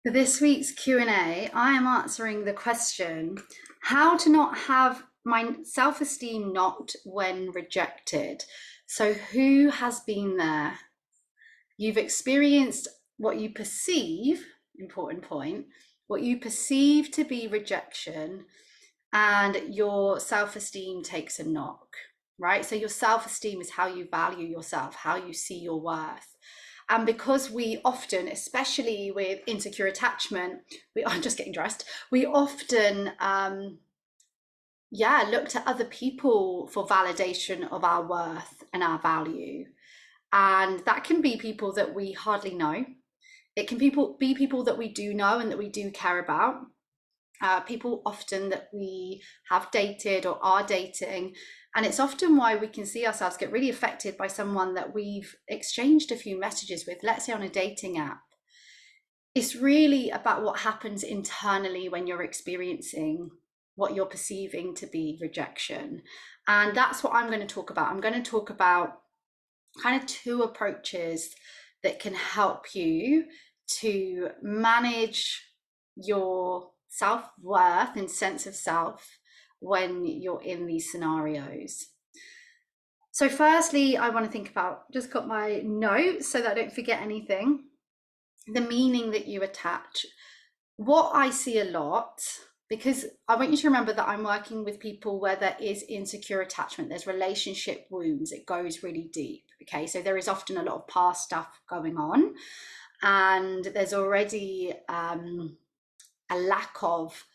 For this week's Q&A, I am answering the question, how to not have my self-esteem knocked when rejected. So who has been there? You've experienced what you perceive, important point, what you perceive to be rejection, and your self-esteem takes a knock, right? So your self-esteem is how you value yourself, how you see your worth. And because we often, especially with insecure attachment, I'm just getting dressed, we often, look to other people for validation of our worth and our value. And that can be people that we hardly know. It can be people that we do know and that we do care about. People often that we have dated or are dating. And it's often why we can see ourselves get really affected by someone that we've exchanged a few messages with, let's say on a dating app. It's really about what happens internally when you're experiencing what you're perceiving to be rejection. And that's what I'm going to talk about. I'm going to talk about kind of two approaches that can help you to manage your self-worth and sense of self when you're in these scenarios. So firstly, I want to think about, just got my notes so that I don't forget anything, the meaning that you attach. What I see a lot, because I want you to remember that I'm working with people where there is insecure attachment, there's relationship wounds, it goes really deep. Okay, so there is often a lot of past stuff going on, and there's already a lack of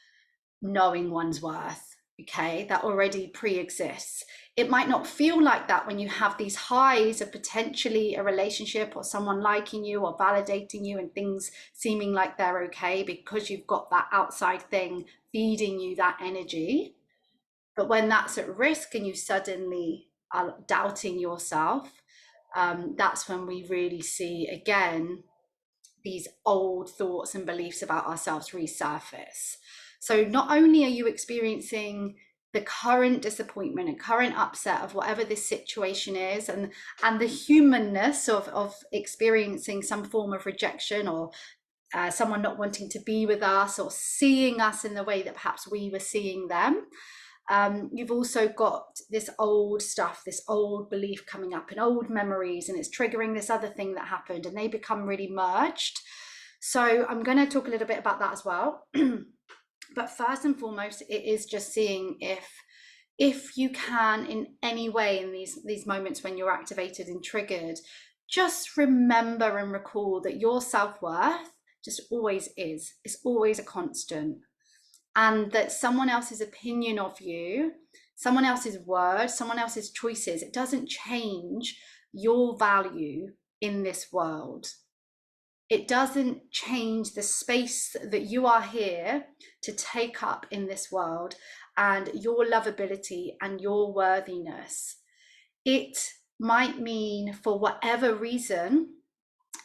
knowing one's worth. Okay, that already pre-exists. It might not feel like that when you have these highs of potentially a relationship or someone liking you or validating you and things seeming like they're okay because you've got that outside thing feeding you that energy. But when that's at risk and you suddenly are doubting yourself, that's when we really see again these old thoughts and beliefs about ourselves resurface. So not only are you experiencing the current disappointment and current upset of whatever this situation is, and the humanness of experiencing some form of rejection or someone not wanting to be with us or seeing us in the way that perhaps we were seeing them. You've also got this old stuff, this old belief coming up and old memories, and it's triggering this other thing that happened, and they become really merged. So I'm going to talk a little bit about that as well. But first and foremost, it is just seeing if you can in any way in these moments when you're activated and triggered, just remember and recall that your self-worth just always is. It's always a constant. And that someone else's opinion of you, someone else's words, someone else's choices, it doesn't change your value in this world. It doesn't change the space that you are here to take up in this world and your lovability and your worthiness. It might mean for whatever reason,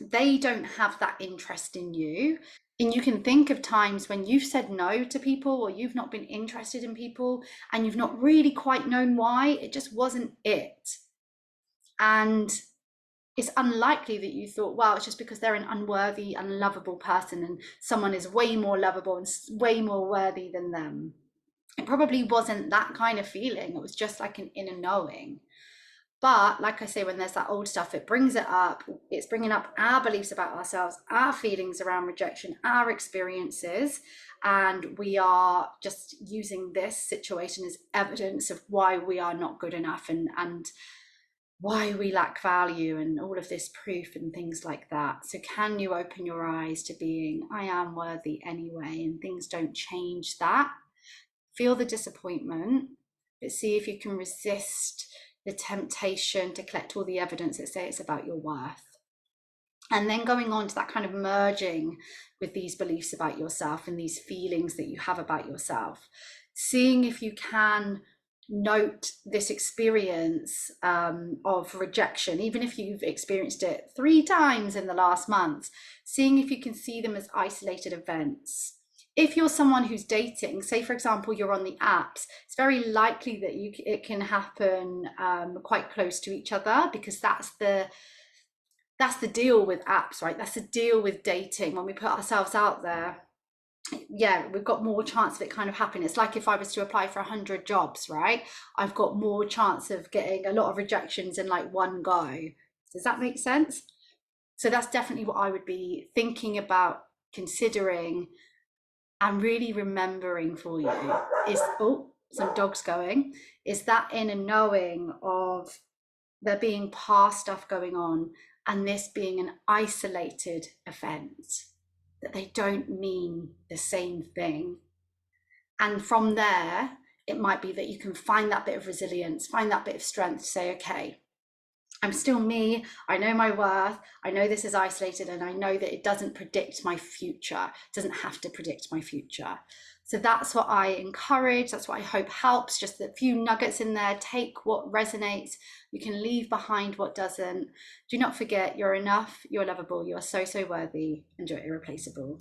they don't have that interest in you. And you can think of times when you've said no to people or you've not been interested in people and you've not really quite known why. It just wasn't it. And it's unlikely that you thought, well, it's just because they're an unworthy, unlovable person and someone is way more lovable and way more worthy than them. It probably wasn't that kind of feeling. It was just like an inner knowing. But like I say, when there's that old stuff, it brings it up. It's bringing up our beliefs about ourselves, our feelings around rejection, our experiences. And we are just using this situation as evidence of why we are not good enough and why we lack value and all of this proof and things like that. So can you open your eyes to being, I am worthy anyway, and things don't change that. Feel the disappointment, but see if you can resist the temptation to collect all the evidence that say it's about your worth. And then going on to that kind of merging with these beliefs about yourself and these feelings that you have about yourself, seeing if you can note this experience of rejection, even if you've experienced it 3 times in the last month, seeing if you can see them as isolated events. If you're someone who's dating, say for example you're on the apps, it's very likely that it can happen quite close to each other, because that's the that's the deal with apps, right? That's the deal with dating. When we put ourselves out there, yeah, we've got more chance of it kind of happening. It's like if I was to apply for 100 jobs, right? I've got more chance of getting a lot of rejections in like one go. Does that make sense? So that's definitely what I would be thinking about, considering, and really remembering for you is, oh, some dogs going, is that inner knowing of there being past stuff going on and this being an isolated event, that they don't mean the same thing. And from there, it might be that you can find that bit of resilience, find that bit of strength to say, okay, I'm still me. I know my worth. I know this is isolated, and I know that it doesn't predict my future. It doesn't have to predict my future. So that's what I encourage. That's what I hope helps. Just a few nuggets in there. Take what resonates. You can leave behind what doesn't. Do not forget, you're enough. You're lovable. You are so, so worthy, and you're irreplaceable.